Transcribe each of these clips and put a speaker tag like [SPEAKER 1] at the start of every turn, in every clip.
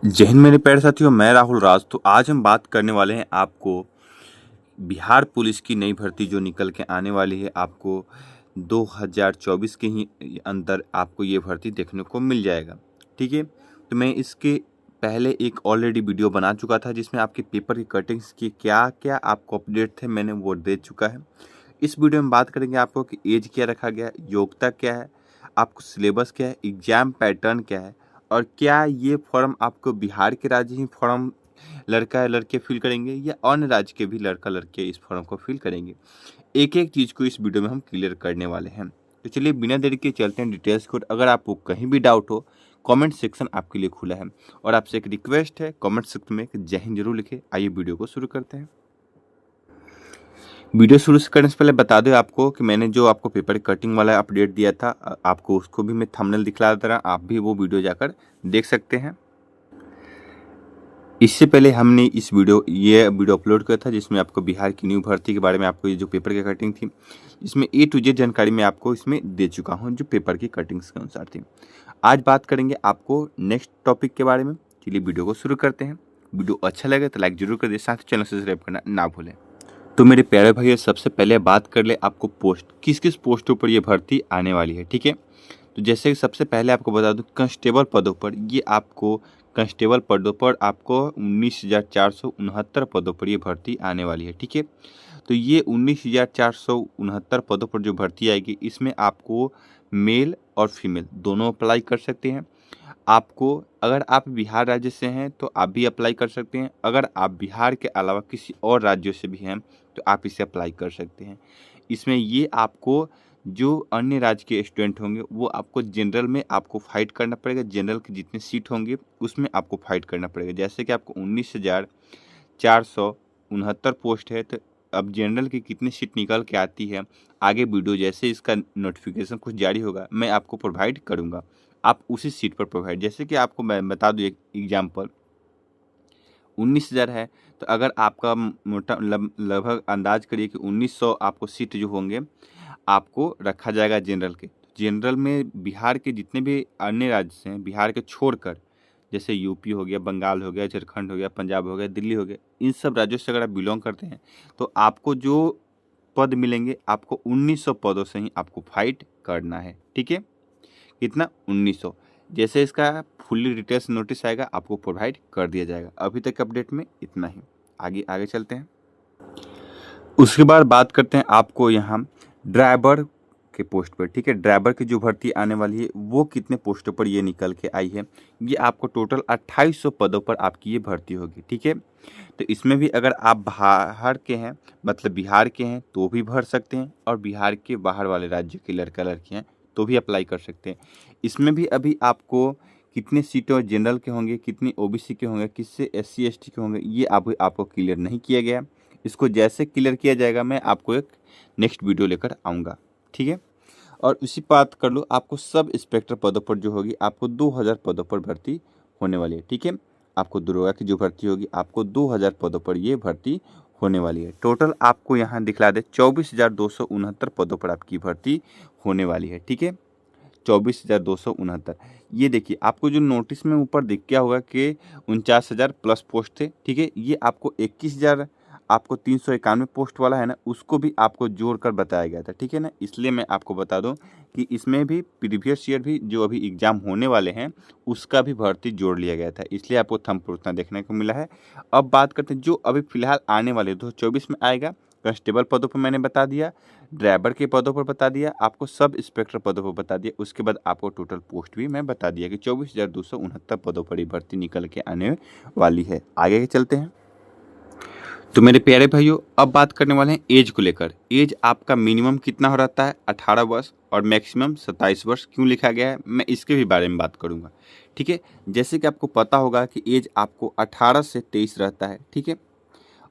[SPEAKER 1] जय हिंद मेरे प्यारे साथियों, मैं राहुल राज। तो आज हम बात करने वाले हैं आपको बिहार पुलिस की नई भर्ती जो निकल के आने वाली है। आपको 2024 के ही अंदर आपको ये भर्ती देखने को मिल जाएगा। ठीक है, तो मैं इसके पहले एक ऑलरेडी वीडियो बना चुका था जिसमें आपके पेपर की कटिंग्स की क्या क्या आपको अपडेट थे, मैंने वो दे चुका है। इस वीडियो में बात करेंगे आपको कि एज क्या रखा गया है, योग्यता क्या है, आपको सिलेबस क्या है, एग्जाम पैटर्न क्या है, और क्या ये फॉर्म आपको बिहार के राज्य ही फॉर्म लड़का या लड़के फिल करेंगे या अन्य राज्य के भी लड़का लड़के इस फॉर्म को फिल करेंगे। एक एक चीज़ को इस वीडियो में हम क्लियर करने वाले हैं। तो चलिए बिना देरी के चलते हैं डिटेल्स को। अगर आपको कहीं भी डाउट हो, कमेंट सेक्शन आपके लिए खुला है और आपसे एक रिक्वेस्ट है, कमेंट सेक्शन में जय हिंद जरूर लिखे। आइए वीडियो को शुरू करते हैं। वीडियो शुरू करने से पहले बता दो आपको कि मैंने जो आपको पेपर कटिंग वाला अपडेट दिया था, आपको उसको भी मैं थंबनेल दिखला दे रहा, आप भी वो वीडियो जाकर देख सकते हैं। इससे पहले हमने ये वीडियो अपलोड किया था जिसमें आपको बिहार की न्यू भर्ती के बारे में आपको ये जो पेपर की कटिंग थी, इसमें A to Z जानकारी मैं आपको इसमें दे चुका हूँ जो पेपर की कटिंग्स के अनुसार थी। आज बात करेंगे आपको नेक्स्ट टॉपिक के बारे में। चलिए वीडियो को शुरू करते हैं। वीडियो अच्छा लगे तो लाइक जरूर कर दे, साथ ही चैनल सब्सक्राइब करना ना भूलें। तो मेरे प्यारे भाइयों, सबसे पहले बात कर ले आपको पोस्ट, किस किस पोस्टों पर ये भर्ती आने वाली है। ठीक है, तो जैसे कि सबसे पहले आपको बता दूं, कांस्टेबल पदों पर ये आपको कांस्टेबल पदों पर आपको 19,469 पदों पर ये भर्ती आने वाली है। ठीक है, तो ये 19,469 पदों पर जो भर्ती आएगी, इसमें आपको मेल और फीमेल दोनों अप्लाई कर सकते हैं। आपको अगर आप बिहार राज्य से हैं तो आप भी अप्लाई कर सकते हैं। अगर आप बिहार के अलावा किसी और राज्यों से भी हैं तो आप इसे अप्लाई कर सकते हैं। इसमें ये आपको जो अन्य राज्य के स्टूडेंट होंगे वो आपको जनरल में आपको फाइट करना पड़ेगा। जनरल की जितने सीट होंगे उसमें आपको फाइट करना पड़ेगा। जैसे कि आपको 19,469 पोस्ट है, तो अब जनरल की कितनी सीट निकल के आती है, आगे वीडियो जैसे इसका नोटिफिकेशन कुछ जारी होगा मैं आपको प्रोवाइड करूँगा। आप उसी सीट पर प्रोवाइड, जैसे कि आपको मैं बता दूँ एक एग्जाम्पल, 19,000 है तो अगर आपका मोटा लगभग अंदाज करिए कि 1900 आपको सीट जो होंगे आपको रखा जाएगा जनरल के। जनरल में बिहार के जितने भी अन्य राज्य हैं, बिहार के छोड़कर, जैसे यूपी हो गया, बंगाल हो गया, झारखंड हो गया, पंजाब हो गया, दिल्ली हो गया, इन सब राज्यों से अगर आप बिलोंग करते हैं तो आपको जो पद मिलेंगे आपको 1900 पदों से ही आपको फाइट करना है। ठीक है, कितना 1900। जैसे इसका फुल्ली डिटेल्स नोटिस आएगा आपको प्रोवाइड कर दिया जाएगा। अभी तक अपडेट में इतना ही, आगे आगे चलते हैं। उसके बाद बात करते हैं आपको यहाँ ड्राइवर के पोस्ट पर। ठीक है, ड्राइवर की जो भर्ती आने वाली है वो कितने पोस्टों पर ये निकल के आई है, ये आपको टोटल 2800 पदों पर आपकी ये भर्ती होगी। ठीक है, तो इसमें भी अगर आप बाहर के हैं, मतलब बिहार के हैं तो भी भर सकते हैं, और बिहार के बाहर वाले राज्यों के लड़का लड़की हैं तो भी अप्लाई कर सकते हैं। इसमें भी अभी आपको कितने सीटों जनरल के होंगे, कितनी ओबीसी के होंगे, किससे SC ST के होंगे, ये आपको क्लियर नहीं किया गया। इसको जैसे क्लियर किया जाएगा मैं आपको एक नेक्स्ट वीडियो लेकर आऊँगा। ठीक है, और उसी बात कर लो, आपको सब इंस्पेक्टर पदों पर जो होगी आपको 2000 पदों पर भर्ती होने वाली है। ठीक है, आपको दरोगा की जो भर्ती होगी आपको 2000 पदों पर ये भर्ती होने वाली है। टोटल आपको यहाँ दिखला दे 24,269 पदों पर आपकी भर्ती होने वाली है। ठीक है, 24,269। ये देखिए आपको जो नोटिस में ऊपर दिख गया होगा कि 49,000 प्लस पोस्ट थे। ठीक है, ये आपको 21,000 आपको 391 पोस्ट वाला है ना, उसको भी आपको जोड़कर बताया गया था। ठीक है ना, इसलिए मैं आपको बता दूं कि इसमें भी प्रीवियस ईयर भी जो अभी एग्जाम होने वाले हैं उसका भी भर्ती जोड़ लिया गया था, इसलिए आपको थंब पर उतना देखने को मिला है। अब बात करते हैं जो अभी फिलहाल आने वाले 2024 में आएगा। कांस्टेबल पदों पर मैंने बता दिया, ड्राइवर के पदों पर बता दिया, आपको सब इंस्पेक्टर पदों पर बता दिया। उसके बाद आपको टोटल पोस्ट भी मैं बता दिया कि 24,269 पदों पर ही भर्ती निकल के आने वाली है। आगे चलते हैं। तो मेरे प्यारे भाइयों, अब बात करने वाले हैं एज को लेकर। एज आपका मिनिमम कितना हो रहता है 18 वर्ष और मैक्सिमम 27 वर्ष। क्यों लिखा गया है मैं इसके भी बारे में बात करूंगा। ठीक है, जैसे कि आपको पता होगा कि एज आपको 18 से 23 रहता है। ठीक है,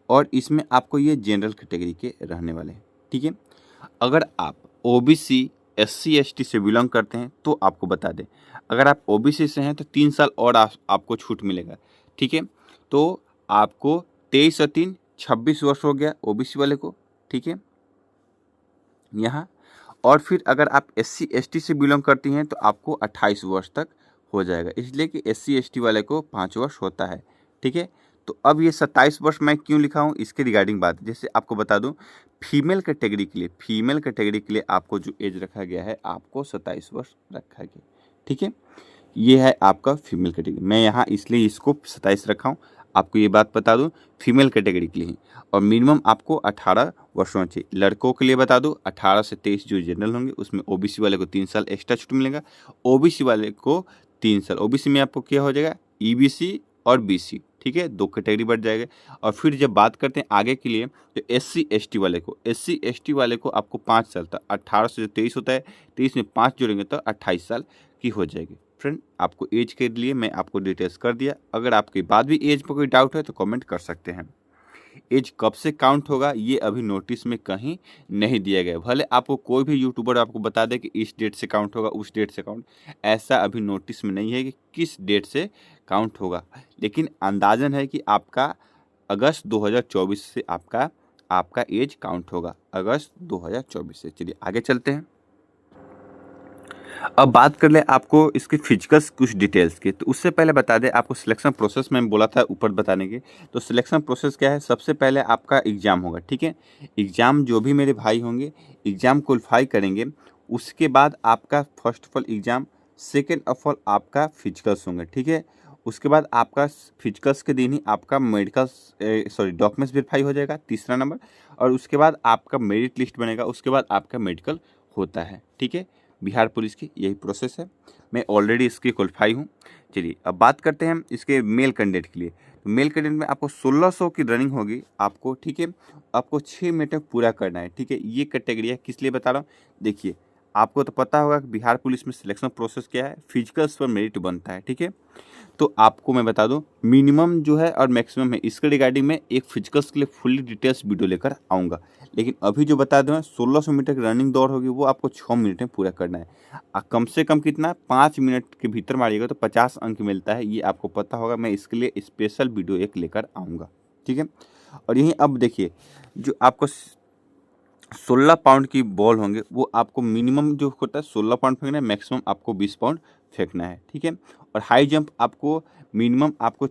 [SPEAKER 1] और इसमें आपको ये जनरल कैटेगरी के रहने वाले हैं। ठीक है, अगर आप OBC SC ST से बिलोंग करते हैं तो आपको बता दें, अगर आप OBC से हैं तो 3 साल और आपको छूट मिलेगा। ठीक है, तो आपको 23 और 3 26 वर्ष हो गया OBC वाले को। ठीक है, यहाँ और फिर अगर आप SC ST से बिलोंग करती हैं तो आपको 28 वर्ष तक हो जाएगा, इसलिए कि SC ST वाले को 5 वर्ष होता है। ठीक है, तो अब ये 27 वर्ष मैं क्यों लिखा हूँ इसके रिगार्डिंग बात, जैसे आपको बता दूं, फीमेल कैटेगरी के लिए आपको जो एज रखा गया है, आपको 27 वर्ष रखा गया। ठीक है, ये है आपका फीमेल कैटेगरी, मैं यहाँ इसलिए इसको 27 रखा हूँ। आपको ये बात बता दूं, फीमेल कैटेगरी के लिए ही, और मिनिमम आपको 18 वर्ष होना चाहिए। लड़कों के लिए बता दूं, 18 से 23 जो जनरल होंगे, उसमें OBC वाले को 3 साल एक्स्ट्रा छूट मिलेगा, OBC वाले को 3 साल। OBC में आपको क्या हो जाएगा, EBC और BC। ठीक है, 2 कैटेगरी बढ़ जाएगा। और फिर जब बात करते हैं आगे के लिए, तो SC ST वाले को आपको 5 साल तक, 18 से जो 23 होता है, 23 में 5 जोड़ेंगे तो 28 साल की हो जाएगी। फ्रेंड, आपको एज के लिए मैं आपको डिटेल्स कर दिया। अगर आपके बाद भी एज पर कोई डाउट है तो कमेंट कर सकते हैं। एज कब से काउंट होगा ये अभी नोटिस में कहीं नहीं दिया गया। भले आपको कोई भी यूट्यूबर आपको बता दे कि इस डेट से काउंट होगा, उस डेट से काउंट, ऐसा अभी नोटिस में नहीं है कि किस डेट से काउंट होगा। लेकिन अंदाजन है कि आपका अगस्त 2024 से आपका एज काउंट होगा, अगस्त 2024 से। चलिए आगे चलते हैं। अब बात कर ले आपको इसके फिजिकल्स कुछ डिटेल्स की। तो उससे पहले बता दें आपको सिलेक्शन प्रोसेस में बोला था ऊपर बताने के। तो सिलेक्शन प्रोसेस क्या है, सबसे पहले आपका एग्ज़ाम होगा। ठीक है, एग्ज़ाम जो भी मेरे भाई होंगे एग्ज़ाम क्वालिफाई करेंगे, उसके बाद आपका first of all exam, second of all आपका फिजिकल्स होंगे। ठीक है, उसके बाद आपका फिजिकल्स के दिन ही आपका डॉक्यूमेंट्स वेरीफाई हो जाएगा, तीसरा नंबर। और उसके बाद आपका मेरिट लिस्ट बनेगा, उसके बाद आपका मेडिकल होता है। ठीक है, बिहार पुलिस की यही प्रोसेस है। मैं ऑलरेडी इसकी क्वालिफाई हूँ। चलिए अब बात करते हैं इसके मेल कैंडिडेट के लिए। तो मेल कैंडिडेट में आपको 1600 की रनिंग होगी आपको। ठीक है, आपको 6 मिनट में पूरा करना है। ठीक है, ये कैटेगरी है, किस लिए बता रहा हूँ, देखिए आपको तो पता होगा कि बिहार पुलिस में सिलेक्शन प्रोसेस क्या है, फिजिकल्स पर मेरिट बनता है। ठीक है, तो आपको मैं बता दूं मिनिमम जो है और मैक्सिमम है, इसके रिगार्डिंग में एक फिजिकल्स के लिए फुल्ली डिटेल्स वीडियो लेकर आऊँगा। लेकिन अभी जो बता दूँ 1600 मीटर की रनिंग दौड़ होगी, वो आपको 6 मिनट में पूरा करना है। कम से कम कितना, 5 मिनट के भीतर मारिएगा तो 50 अंक मिलता है, ये आपको पता होगा। मैं इसके लिए स्पेशल वीडियो एक लेकर आऊँगा। ठीक है, और यहीं अब देखिए, जो आपको 16 पाउंड की बॉल होंगे, वो आपको मिनिमम जो होता है 16 पाउंड फेंकना है, मैक्सिमम आपको 20 पाउंड फेंकना है। ठीक है, और हाई जंप आपको मिनिमम आपको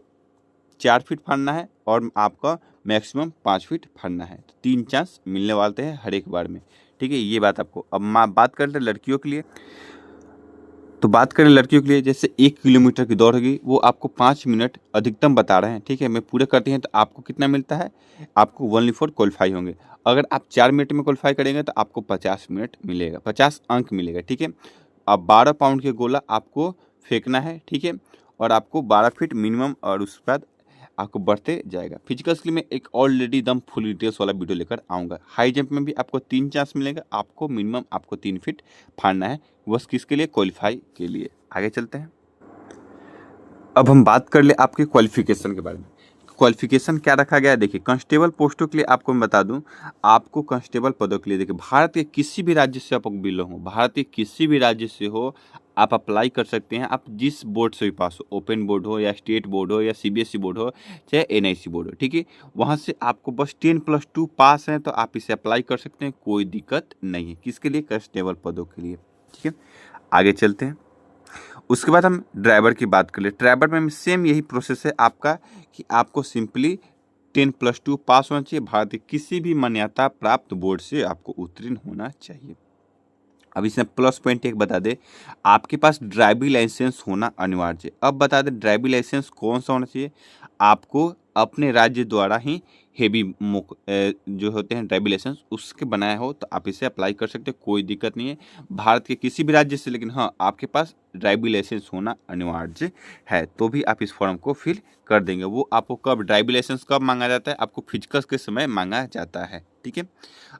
[SPEAKER 1] 4 फीट फाड़ना है और आपका मैक्सिमम 5 फीट फाड़ना है। तो 3 चांस मिलने वाले हैं हर एक बार में। ठीक है, ये बात आपको। अब बात करते हैं लड़कियों के लिए। तो बात करें लड़कियों के लिए, जैसे 1 किलोमीटर की दौड़ होगी, वो आपको 5 मिनट अधिकतम बता रहे हैं। ठीक है, मैं पूरे करते हैं तो आपको कितना मिलता है, आपको 1/4 क्वालिफाई होंगे। अगर आप 4 मिनट में क्वालिफाई करेंगे तो आपको 50 मिनट मिलेगा, 50 अंक मिलेगा। ठीक है, अब 12 पाउंड के गोला आपको फेंकना है। ठीक है, और आपको 12 फीट मिनिमम, और उसके बाद आपको बढ़ते जाएगा। फिजिकल्स के लिए मैं एक ऑलरेडी एकदम फुल डिटेल्स वाला वीडियो लेकर आऊँगा। हाई जंप में भी आपको 3 चांस मिलेगा, आपको मिनिमम आपको 3 फीट फाड़ना है, बस किसके लिए, क्वालिफाई के लिए। आगे चलते हैं। अब हम बात कर ले आपके क्वालिफिकेशन के बारे में। क्वालिफिकेशन क्या रखा गया है, देखिए कांस्टेबल पोस्टों के लिए आपको मैं बता दूं, आपको कांस्टेबल पदों के लिए देखिए भारत के किसी भी राज्य से आप बिलोंग हो, भारत के किसी भी राज्य से हो, आप अप्लाई कर सकते हैं। आप जिस बोर्ड से भी पास हो, ओपन बोर्ड हो या स्टेट बोर्ड हो या CBSE बोर्ड हो चाहे NIC बोर्ड हो, ठीक है, वहाँ से आपको बस 10+2 पास हैं तो आप इसे अप्लाई कर सकते हैं, कोई दिक्कत नहीं है। किसके लिए, कांस्टेबल पदों के लिए। ठीक है, आगे चलते हैं। उसके बाद हम ड्राइवर की बात कर ले। ड्राइवर में सेम यही प्रोसेस है आपका, कि आपको सिंपली 10+2 पास होना चाहिए, भारत के किसी भी मान्यता प्राप्त बोर्ड से आपको उत्तीर्ण होना चाहिए। अब इसमें प्लस पॉइंट एक बता दे, आपके पास ड्राइविंग लाइसेंस होना अनिवार्य है। अब बता दे ड्राइविंग लाइसेंस कौन सा होना चाहिए, आपको अपने राज्य द्वारा ही हेवी जो होते हैं ड्राइविंग लाइसेंस उसके बनाया हो तो आप इसे अप्लाई कर सकते हैं, कोई दिक्कत नहीं है, भारत के किसी भी राज्य से। लेकिन हाँ, आपके पास ड्राइविंग लाइसेंस होना अनिवार्य है, तो भी आप इस फॉर्म को फिल कर देंगे। वो आपको कब ड्राइविंग लाइसेंस कब मांगा जाता है, आपको फिजिकल्स के समय मांगा जाता है। ठीक है,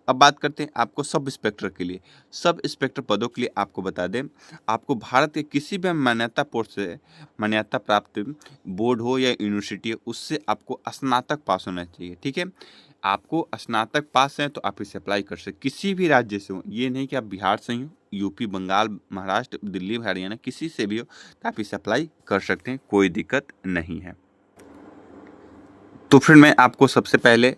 [SPEAKER 1] अब बात करते हैं आपको सब इंस्पेक्टर के लिए। सब इंस्पेक्टर पदों के लिए आपको बता दें, आपको भारत के किसी भी मान्यता प्राप्त बोर्ड हो या यूनिवर्सिटी हो, उससे आपको स्नातक पास होना चाहिए। ठीक है, आपको स्नातक पास हैं तो आप इसे अप्लाई कर सकते, किसी भी राज्य से हो, ये नहीं कि आप बिहार से ही हो, यूपी, बंगाल, महाराष्ट्र, दिल्ली, हरियाणा, किसी से भी हो तो आप इसे अप्लाई कर सकते हैं, कोई दिक्कत नहीं है। तो फिर मैं आपको सबसे पहले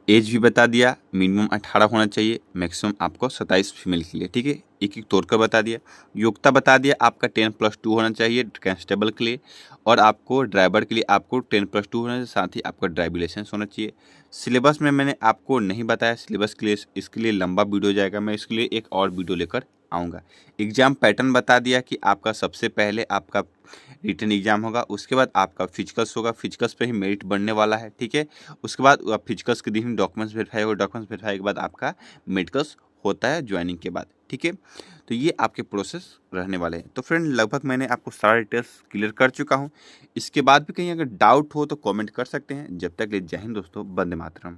[SPEAKER 1] एज भी बता दिया, मिनिमम 18 होना चाहिए, मैक्सिमम आपको 27 फीमेल के लिए, ठीक है। एक एक तौर कर बता दिया। योग्यता बता दिया, आपका 10+2 होना चाहिए कांस्टेबल के लिए, और आपको ड्राइवर के लिए आपको 10+2 होना चाहिए, साथ ही आपका ड्राइविंग लाइसेंस होना चाहिए। सिलेबस में मैंने आपको नहीं बताया, सिलेबस के लिए इसके लिए लंबा वीडियो हो जाएगा, मैं इसके लिए एक और वीडियो लेकर आऊँगा। एग्ज़ाम पैटर्न बता दिया कि आपका सबसे पहले आपका रिटन एग्ज़ाम होगा, उसके बाद आपका फिजिकल्स होगा, फिजिकल्स पे ही मेरिट बढ़ने वाला है, ठीक है। उसके बाद फिजिकल्स के दिन डॉक्यूमेंट्स वेरीफाई होगा, डॉक्यूमेंट्स वेरीफाई के बाद आपका मेडिकल्स होता है ज्वाइनिंग के बाद, ठीक है। तो ये आपके प्रोसेस रहने वाले हैं। तो फ्रेंड लगभग मैंने आपको सारा डिटेल्स क्लियर कर चुका हूँ। इसके बाद भी कहीं अगर डाउट हो तो कमेंट कर सकते हैं। जब तक ले जय हिंद दोस्तों, वंदे मातरम।